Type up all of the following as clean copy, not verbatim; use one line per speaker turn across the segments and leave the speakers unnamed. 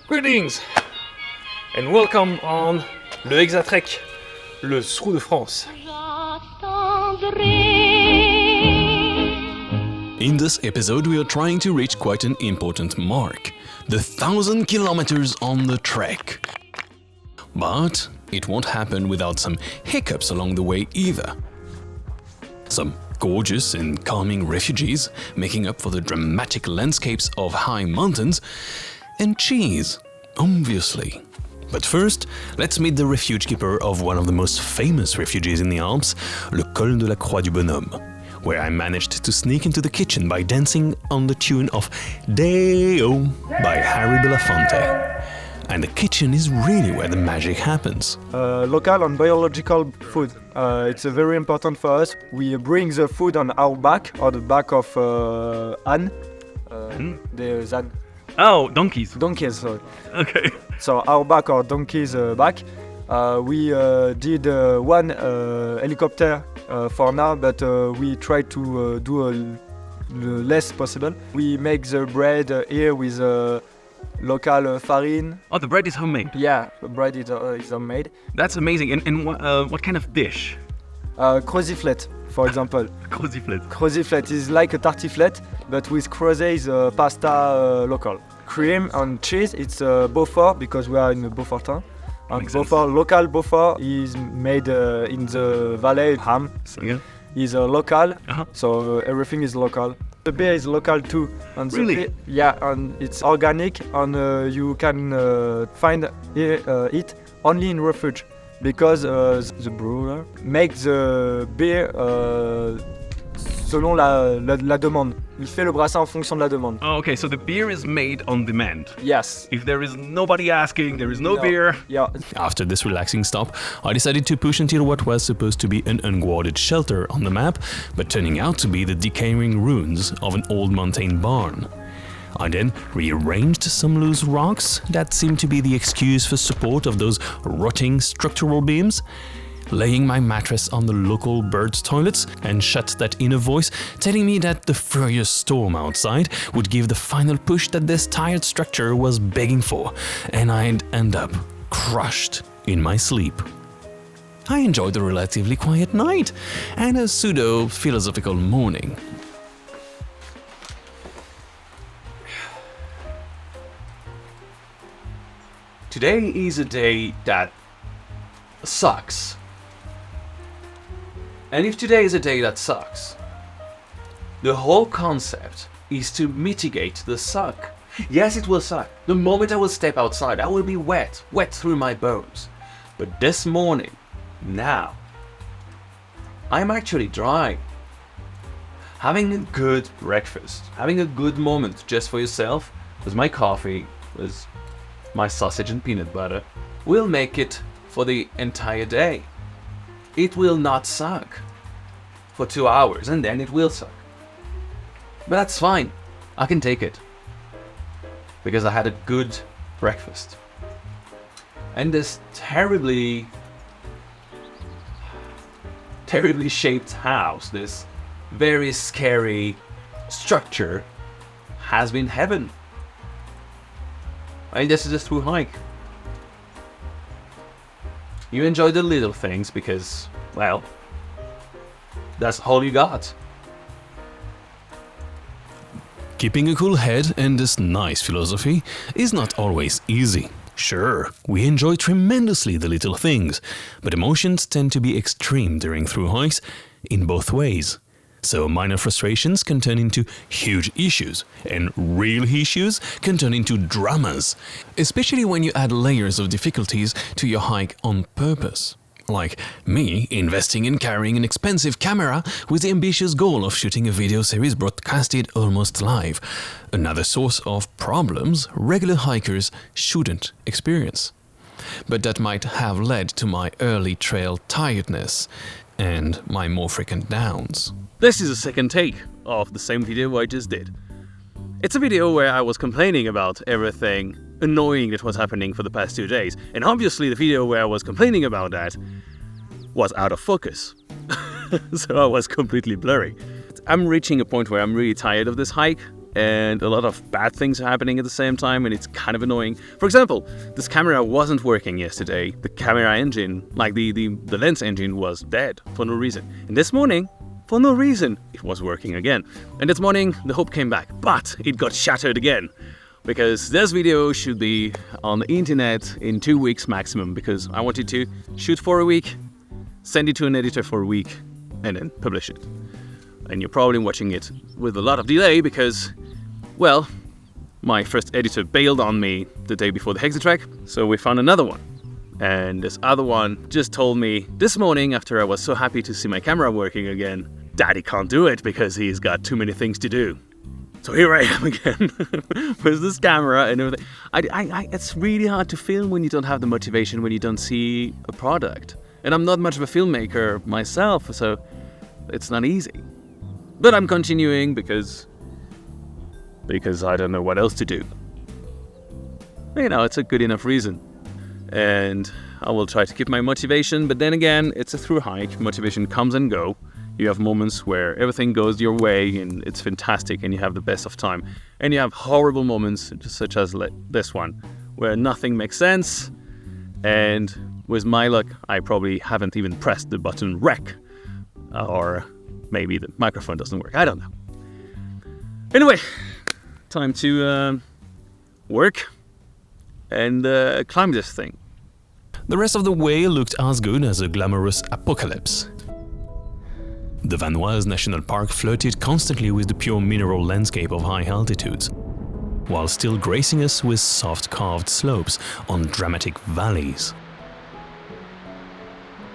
Greetings and welcome on le HexaTrek, le Thru de France.
In this episode we are trying to reach quite an important mark, the 1,000 kilometers on the trek. But it won't happen without some hiccups along the way either. Some gorgeous and calming refuges making up for the dramatic landscapes of high mountains, and cheese, obviously. But first, let's meet the Refuge Keeper of one of the most famous refuges in the Alps, le Col de la Croix du Bonhomme, where I managed to sneak into the kitchen by dancing on the tune of Day-O by Harry Belafonte. And the kitchen is really where the magic happens.
Local and biological food. It's very important for us. We bring the food on our back, or the back of Anne. The Zan.
Oh, donkeys.
Donkeys, sorry.
Okay.
So our back or donkeys back. We did one helicopter for now, but we try to do less possible. We make the bread here with local farine.
Oh, the bread is homemade.
Yeah, the bread is homemade.
That's amazing. And what kind of dish?
Croziflet, for example.
Croziflet.
Croziflet is like a tartiflette, but with crozet is pasta local. Cream and cheese, it's Beaufort, because we are in Beaufortin. And Beaufort, local Beaufort is made in the valley. Ham is local, so everything is local. The beer is local too. And
really?
And it's organic, and you can find it only in Refuge, because the brewer makes the beer selon la demande. Il fait le brassin en fonction de la demande.
Oh, okay, so the beer is made on demand.
Yes.
If there is nobody asking, there is no beer.
Yeah.
After this relaxing stop, I decided to push until what was supposed to be an unguarded shelter on the map, but turning out to be the decaying ruins of an old mountain barn. I then rearranged some loose rocks that seemed to be the excuse for support of those rotting structural beams, laying my mattress on the local birds' toilets, and shut that inner voice telling me that the furious storm outside would give the final push that this tired structure was begging for, and I'd end up crushed in my sleep. I enjoyed a relatively quiet night and a pseudo-philosophical morning.
Today is a day that sucks. And if today is a day that sucks, the whole concept is to mitigate the suck. Yes, it will suck. The moment I will step outside, I will be wet through my bones. But this morning, now, I'm actually dry. Having a good breakfast, having a good moment just for yourself, with my coffee, with my sausage and peanut butter, will make it for the entire day. It will not suck for 2 hours, and then it will suck. But that's fine. I can take it. Because I had a good breakfast. And this terribly shaped house, this very scary structure, has been heaven. And this is a through hike. You enjoy the little things because, well, that's all you got.
Keeping a cool head and this nice philosophy is not always easy. Sure, we enjoy tremendously the little things, but emotions tend to be extreme during through hikes in both ways. So minor frustrations can turn into huge issues, and real issues can turn into dramas, especially when you add layers of difficulties to your hike on purpose. Like me investing in carrying an expensive camera with the ambitious goal of shooting a video series broadcasted almost live, another source of problems regular hikers shouldn't experience. But that might have led to my early trail tiredness and my more frequent downs.
This is a second take of the same video I just did. It's a video where I was complaining about everything annoying that was happening for the past 2 days, and obviously the video where I was complaining about that was out of focus. So I was completely blurry. I'm reaching a point where I'm really tired of this hike,
and a lot of bad things are happening at the same time, and it's kind of annoying. For example, this camera wasn't working yesterday. The camera engine, like the lens engine, was dead for no reason. And this morning, for no reason, it was working again. And this morning, the hope came back, but it got shattered again. Because this video should be on the internet in 2 weeks maximum, because I wanted to shoot for a week, send it to an editor for a week, and then publish it. And you're probably watching it with a lot of delay because, well, my first editor bailed on me the day before the HexaTrek, so we found another one. And this other one just told me this morning, after I was so happy to see my camera working again, that he can't do it because he's got too many things to do. So here I am again with this camera and everything. It's really hard to film when you don't have the motivation, when you don't see a product. And I'm not much of a filmmaker myself, so it's not easy. But I'm continuing because I don't know what else to do. You know, it's a good enough reason. And I will try to keep my motivation, but then again, it's a through hike. Motivation comes and go. You have moments where everything goes your way and it's fantastic and you have the best of time. And you have horrible moments, such as this one, where nothing makes sense. And with my luck, I probably haven't even pressed the button rec. Or maybe the microphone doesn't work. I don't know. Anyway, time to work and climb this thing. The rest of the way looked as good as a glamorous apocalypse. The Vanoise National Park flirted constantly with the pure mineral landscape of high altitudes, while still gracing us with soft carved slopes on dramatic valleys.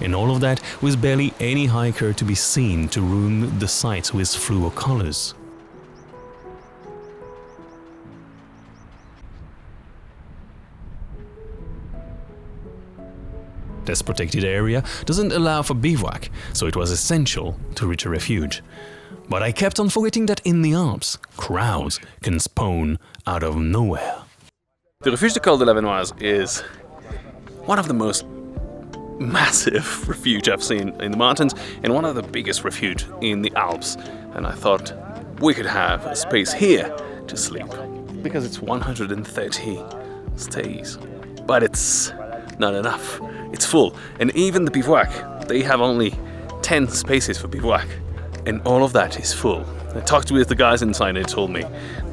And all of that with barely any hiker to be seen to ruin the sights with fluo colors. This protected area doesn't allow for bivouac, so it was essential to reach a refuge. But I kept on forgetting that in the Alps, crowds can spawn out of nowhere.
The Refuge de la Vanoise is one of the most massive refuge I've seen in the mountains and one of the biggest refuge in the Alps. And I thought we could have a space here to sleep because it's 130 stays. But it's not enough. It's full. And even the bivouac, they have only 10 spaces for bivouac. And all of that is full. I talked with the guys inside and they told me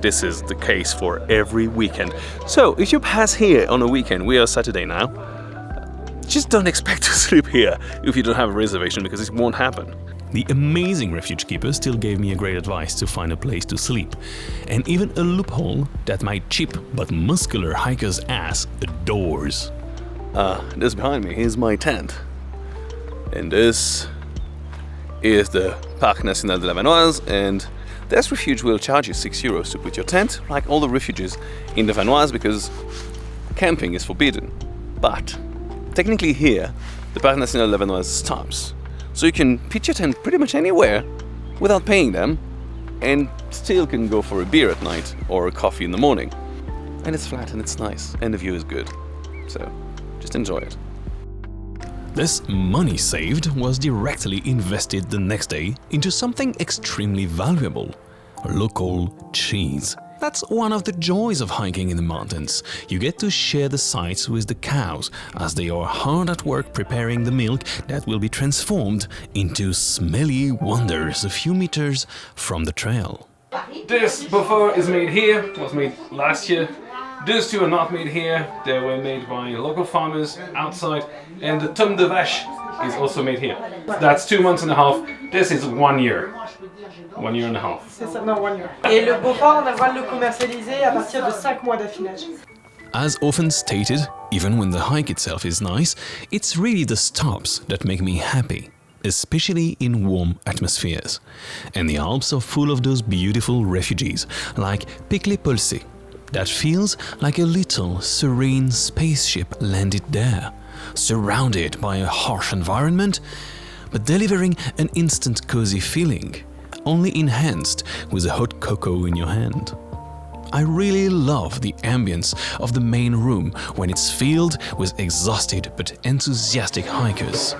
this is the case for every weekend. So if you pass here on a weekend, we are Saturday now, just don't expect to sleep here if you don't have a reservation because it won't happen.
The amazing Refuge Keeper still gave me a great advice to find a place to sleep, and even a loophole that my cheap but muscular hiker's ass adores.
This behind me is my tent, and this is the Parc National de la Vanoise, and this refuge will charge you €6 to put your tent, like all the refuges in the Vanoise, because camping is forbidden. But technically here, the Parc National de la Vanoise stops, so you can pitch your tent pretty much anywhere without paying them, and still can go for a beer at night or a coffee in the morning. And it's flat and it's nice, and the view is good, so just enjoy it.
This money saved was directly invested the next day into something extremely valuable: local cheese. That's one of the joys of hiking in the mountains. You get to share the sights with the cows as they are hard at work preparing the milk that will be transformed into smelly wonders a few meters from the trail.
This buffer is made here, was made last year. These two are not made here, they were made by local farmers outside, and the tome de vache is also made here. That's 2 months and a half, this is 1 year. 1 year and a half.
C'est ça, non, 1 year. Et le Beaufort, on a le droit de le commercialiser à partir de 5 mois d'affinage.
As often stated, even when the hike itself is nice, it's really the stops that make me happy, especially in warm atmospheres. And the Alps are full of those beautiful refuges, like Pic-les-Polsés, that feels like a little serene spaceship landed there, surrounded by a harsh environment, but delivering an instant cozy feeling, only enhanced with a hot cocoa in your hand. I really love the ambience of the main room when it's filled with exhausted but enthusiastic hikers.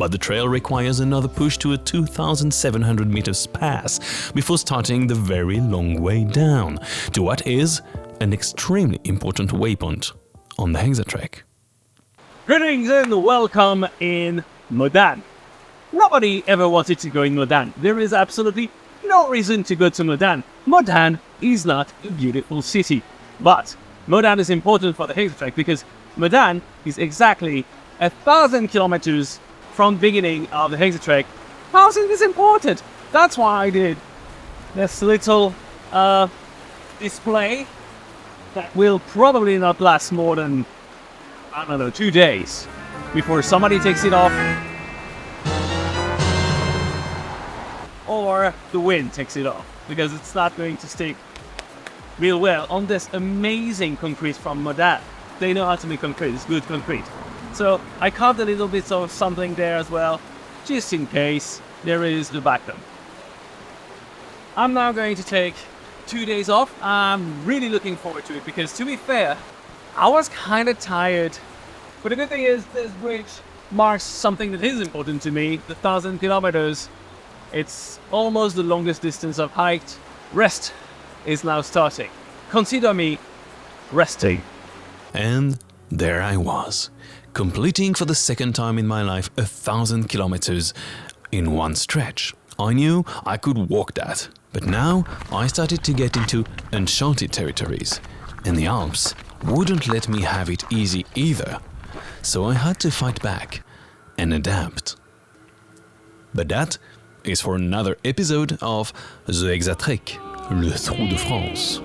but the trail requires another push to a 2,700 meters pass before starting the very long way down to what is an extremely important waypoint on the HexaTrek.
Greetings and welcome in Mudan. Nobody ever wanted to go in Mudan. There is absolutely no reason to go to Mudan. Mudan is not a beautiful city. But Mudan is important for the HexaTrek because Mudan is exactly 1,000 kilometers from the beginning of the HexaTrek. 1,000 is important. That's why I did this little display that will probably not last more than, I don't know, 2 days before somebody takes it off or the wind takes it off, because it's not going to stick real well on this amazing concrete from Mudan. They know how to make concrete, it's good concrete. So I carved a little bit of something there as well, just in case there is the backup. I'm now going to take 2 days off. I'm really looking forward to it because, to be fair, I was kind of tired. But the good thing is this bridge marks something that is important to me, the 1,000 kilometers. It's almost the longest distance I've hiked. Rest is now starting. Consider me resting.
And there I was, completing for the second time in my life 1,000 kilometers in one stretch. I knew I could walk that, but now I started to get into uncharted territories, and the Alps wouldn't let me have it easy either, so I had to fight back and adapt. But that is for another episode of the HexaTrek, le Thru de France.